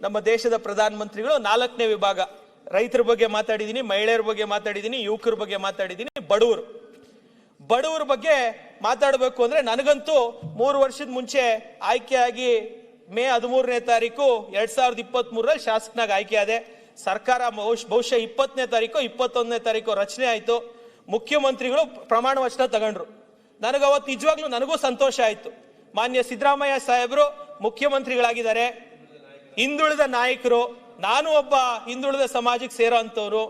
ನಮ್ಮ ದೇಶದ ಪ್ರಧಾನಮಂತ್ರಿಗಳು 4ನೇ ವಿಭಾಗ ರೈತರ ಬಗ್ಗೆ ಮಾತಾಡಿದೀನಿ, ಮಹಿಳೆಯರ ಬಗ್ಗೆ ಮಾತಾಡಿದೀನಿ, ಯುವಕರ ಬಗ್ಗೆ ಮಾತಾಡಿದೀನಿ, ಬಡವರ ಬಗ್ಗೆ ಮಾತಾಡಬೇಕು ಅಂದ್ರೆ ನನಗಂತೂ 3 ವರ್ಷದ ಮುಂಚೆ ಆಯ್ಕೆಯಾಗಿ ಮೇ 13ನೇ ತಾರೀಕು 2023ರಲ್ಲಿ ಶಾಸಕನಾಗಿ ಆಯ್ಕೆ ಆದೆ. ಸರ್ಕಾರ ಬಹುಶಃ 20ನೇ ತಾರೀಕು 21ನೇ ತಾರೀಕು ರಚನೆ ಆಯ್ತು. ಮುಖ್ಯಮಂತ್ರಿಗಳು ಪ್ರಮಾಣ ವಚನ ತಗೊಂಡ್ರು. ನನಗೆ ಅವತ್ತು ನಿಜವಾಗ್ಲೂ ನನಗೂ ಸಂತೋಷ ಆಯ್ತು. ಮಾನ್ಯ ಸಿದ್ದರಾಮಯ್ಯ ಸಾಹೇಬರು ಮುಖ್ಯಮಂತ್ರಿಗಳಾಗಿದ್ದಾರೆ. ಹಿಂದುಳಿದ ನಾಯಕರು, ನಾನು ಒಬ್ಬ ಹಿಂದುಳಿದ ಸಮಾಜಕ್ಕೆ ಸೇರೋ ಅಂತವ್ರು.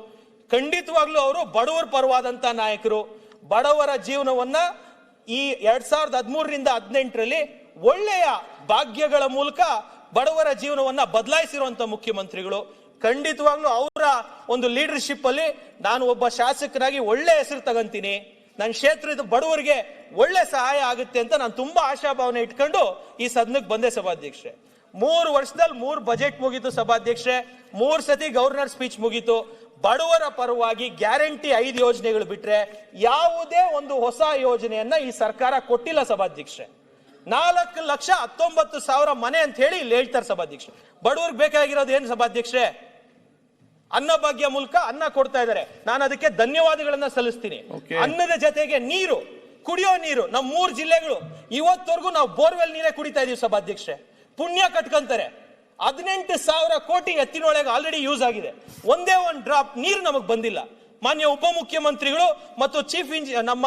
ಖಂಡಿತವಾಗ್ಲೂ ಅವರು ಬಡವರ ಪರವಾದಂತ ನಾಯಕರು. ಬಡವರ ಜೀವನವನ್ನ ಈ 2013ರಿಂದ 18ರಲ್ಲಿ ಒಳ್ಳೆಯ ಭಾಗ್ಯಗಳ ಮೂಲಕ ಬಡವರ ಜೀವನವನ್ನ ಬದಲಾಯಿಸಿರುವಂತ ಮುಖ್ಯಮಂತ್ರಿಗಳು. ಖಂಡಿತವಾಗ್ಲೂ ಅವರ ಒಂದು ಲೀಡರ್ಶಿಪ್ ಅಲ್ಲಿ ನಾನು ಒಬ್ಬ ಶಾಸಕನಾಗಿ ಒಳ್ಳೆ ಹೆಸರು ತಗೊಂತೀನಿ. ನನ್ನ ಕ್ಷೇತ್ರದ ಬಡವರಿಗೆ ಒಳ್ಳೆ ಸಹಾಯ ಆಗುತ್ತೆ ಅಂತ ನಾನು ತುಂಬಾ ಆಶಾಭಾವನೆ ಇಟ್ಕೊಂಡು ಈ ಸದನಕ್ಕೆ ಬಂದೆ ಸಭಾಧ್ಯಕ್ಷೆ. 3 ವರ್ಷದಲ್ಲಿ 3 ಬಜೆಟ್ ಮುಗೀತು ಸಭಾಧ್ಯಕ್ಷೆ, 3 ಸತಿ ಗವರ್ನರ್ ಸ್ಪೀಚ್ ಮುಗೀತು. ಬಡವರ ಪರವಾಗಿ ಗ್ಯಾರಂಟಿ 5 ಯೋಜನೆಗಳು ಬಿಟ್ರೆ ಯಾವುದೇ ಒಂದು ಹೊಸ ಯೋಜನೆಯನ್ನ ಈ ಸರ್ಕಾರ ಕೊಟ್ಟಿಲ್ಲ ಸಭಾಧ್ಯಕ್ಷೆ. 4,19,000 ಮನೆ ಅಂತ ಹೇಳಿ ಇಲ್ಲಿ ಹೇಳ್ತಾರೆ ಸಭಾಧ್ಯಕ್ಷೆ. ಬಡವರಿಗೆ ಬೇಕಾಗಿರೋದು ಏನು ಸಭಾಧ್ಯಕ್ಷೆ? ಅನ್ನ ಭಾಗ್ಯ ಮೂಲಕ ಅನ್ನ ಕೊಡ್ತಾ ಇದ್ದಾರೆ. ನಾನು ಅದಕ್ಕೆ ಧನ್ಯವಾದಗಳನ್ನ ಸಲ್ಲಿಸ್ತೀನಿ. ಅನ್ನದ ಜೊತೆಗೆ ನೀರು, ಕುಡಿಯೋ ನೀರು ನಮ್ಮ 3 ಜಿಲ್ಲೆಗಳು ಇವತ್ತವರೆಗೂ ನಾವು ಬೋರ್ವೆಲ್ ನೀರೇ ಕುಡಿತಾ ಇದೀವಿ ಸಭಾಧ್ಯಕ್ಷೆ. ಪುಣ್ಯ ಕಟ್ಕೊಂತಾರೆ. 18,000 ಕೋಟಿ ಎತ್ತಿನೊಳಗೆ ಆಲ್ರೆಡಿ ಯೂಸ್ ಆಗಿದೆ. ಒಂದೇ ಒಂದು ಡ್ರಾಪ್ ನೀರು ನಮಗೆ ಬಂದಿಲ್ಲ. ಮಾನ್ಯ ಉಪಮುಖ್ಯಮಂತ್ರಿಗಳು ಮತ್ತು ಚೀಫ್ ನಮ್ಮ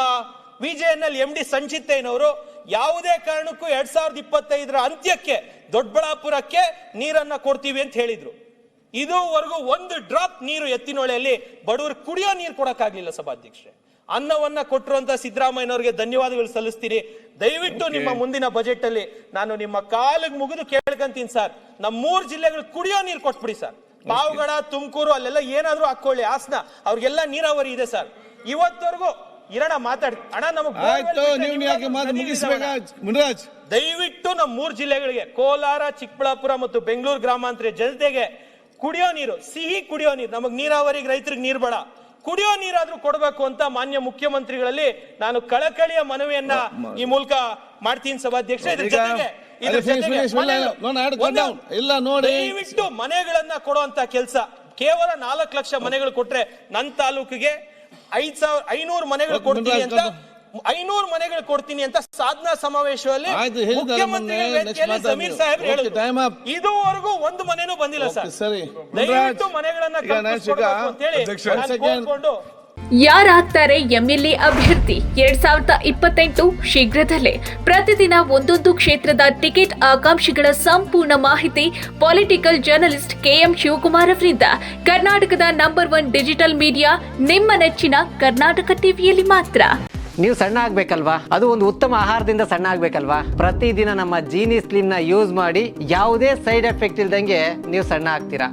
ವಿಜೆಎನ್ಎಲ್ MD ಸಂಚಿತ್ತಯ್ಯನವರು ಯಾವುದೇ ಕಾರಣಕ್ಕೂ 2025ರ ಅಂತ್ಯಕ್ಕೆ ದೊಡ್ಡಬಳ್ಳಾಪುರಕ್ಕೆ ನೀರನ್ನ ಕೊಡ್ತೀವಿ ಅಂತ ಹೇಳಿದ್ರು. ಇದುವರೆಗೂ ಒಂದು ಡ್ರಾಪ್ ನೀರು ಎತ್ತಿನೊಳೆಯಲ್ಲಿ ಬಡವರು ಕುಡಿಯೋ ನೀರು ಕೊಡಕ್ಕಾಗ್ಲಿಲ್ಲ ಸಭಾಧ್ಯಕ್ಷೆ. ಅನ್ನವನ್ನ ಕೊಟ್ಟಿರುವಂತ ಸಿದ್ದರಾಮಯ್ಯನವರಿಗೆ ಧನ್ಯವಾದಗಳು ಸಲ್ಲಿಸ್ತೀನಿ. ದಯವಿಟ್ಟು ನಿಮ್ಮ ಮುಂದಿನ ಬಜೆಟ್ ಅಲ್ಲಿ ನಾನು ನಿಮ್ಮ ಕಾಲಿಗೆ ಮುಗಿದು ಕೇಳ್ಕೊಂತೀನಿ ಸರ್, ನಮ್ಮ 3 ಜಿಲ್ಲೆಗಳು ಕುಡಿಯೋ ನೀರು ಕೊಟ್ಬಿಡಿ ಸರ್. ಪಾವಗಡ, ತುಮಕೂರು ಅಲ್ಲೆಲ್ಲ ಏನಾದ್ರೂ ಹಾಕೊಳ್ಳಿ. ಹಾಸನ ಅವ್ರಿಗೆಲ್ಲ ನೀರಾವರಿ ಇದೆ ಸರ್. ಇವತ್ತವರೆಗೂ ಇರೋಣ ಮಾತಾಡಿ ಅಣ್ಣ, ನಮಗೆ ದಯವಿಟ್ಟು ನಮ್ಮ 3 ಜಿಲ್ಲೆಗಳಿಗೆ ಕೋಲಾರ, ಚಿಕ್ಕಬಳ್ಳಾಪುರ ಮತ್ತು ಬೆಂಗಳೂರು ಗ್ರಾಮಾಂತರ ಜನತೆಗೆ ಕುಡಿಯೋ ನೀರು, ಸಿಹಿ ಕುಡಿಯೋ ನೀರು, ನಮಗ್ ನೀರಾವರಿಗೆ ರೈತರಿಗೆ ನೀರು ಬೇಡ, ಕುಡಿಯೋ ನೀರಾದ್ರೂ ಕೊಡಬೇಕು ಅಂತ ಮಾನ್ಯ ಮುಖ್ಯಮಂತ್ರಿಗಳಲ್ಲಿ ನಾನು ಕಳಕಳಿಯ ಮನವಿಯನ್ನ ಈ ಮೂಲಕ ಮಾಡ್ತೀನಿ ಸಭಾಧ್ಯಕ್ಷ. ದಯವಿಟ್ಟು ಮನೆಗಳನ್ನ ಕೊಡುವಂತ ಕೆಲಸ, ಕೇವಲ 4 ಲಕ್ಷ ಮನೆಗಳು ಕೊಟ್ರೆ ನನ್ನ ತಾಲೂಕಿಗೆ 5,500 ಮನೆಗಳು ಕೊಡ್ತೀನಿ ಅಂತ 500 ಮನೆಗಳು ಕೊಡ್ತೀನಿ ಅಂತ ಸಾಧನಾ ಸಮಾವೇಶದಲ್ಲಿ ಮುಖ್ಯಮಂತ್ರಿಗಳು ಸಮೀರ್ ಸಾಹೇಬ್ ಹೇಳಿದ್ರು. ಇದುವರೆಗೂ ಒಂದು ಮನೆನೂ ಬಂದಿಲ್ಲ ಸರ್. ದಯವಿಟ್ಟು ಮನೆಗಳನ್ನ ಕೇಳಿಕೊಂಡು ಯಾರಾಗ್ತಾರೆ MLA ಅಭ್ಯರ್ಥಿ 2028 ಶೀಘ್ರದಲ್ಲೇ. ಪ್ರತಿದಿನ ಒಂದೊಂದು ಕ್ಷೇತ್ರದ ಟಿಕೆಟ್ ಆಕಾಂಕ್ಷಿಗಳ ಸಂಪೂರ್ಣ ಮಾಹಿತಿ ಪೊಲಿಟಿಕಲ್ ಜರ್ನಲಿಸ್ಟ್ KM ಶಿವಕುಮಾರ್ ಅವರಿಂದ. ಕರ್ನಾಟಕದ ನಂಬರ್ 1 ಡಿಜಿಟಲ್ ಮೀಡಿಯಾ ನಿಮ್ಮ ನೆಚ್ಚಿನ ಕರ್ನಾಟಕ ಟಿವಿಯಲ್ಲಿ ಮಾತ್ರ. ನೀವು ಸಣ್ಣ ಆಗ್ಬೇಕಲ್ವಾ? ಅದು ಒಂದು ಉತ್ತಮ ಆಹಾರದಿಂದ ಸಣ್ಣ ಆಗ್ಬೇಕಲ್ವಾ? ಪ್ರತಿದಿನ ನಮ್ಮ ಜೀನಿ ಸ್ಲಿಮ್ ನ ಯೂಸ್ ಮಾಡಿ ಯಾವುದೇ ಸೈಡ್ ಎಫೆಕ್ಟ್ ಇಲ್ದಂಗೆ ನೀವು ಸಣ್ಣ ಆಗ್ತೀರಾ.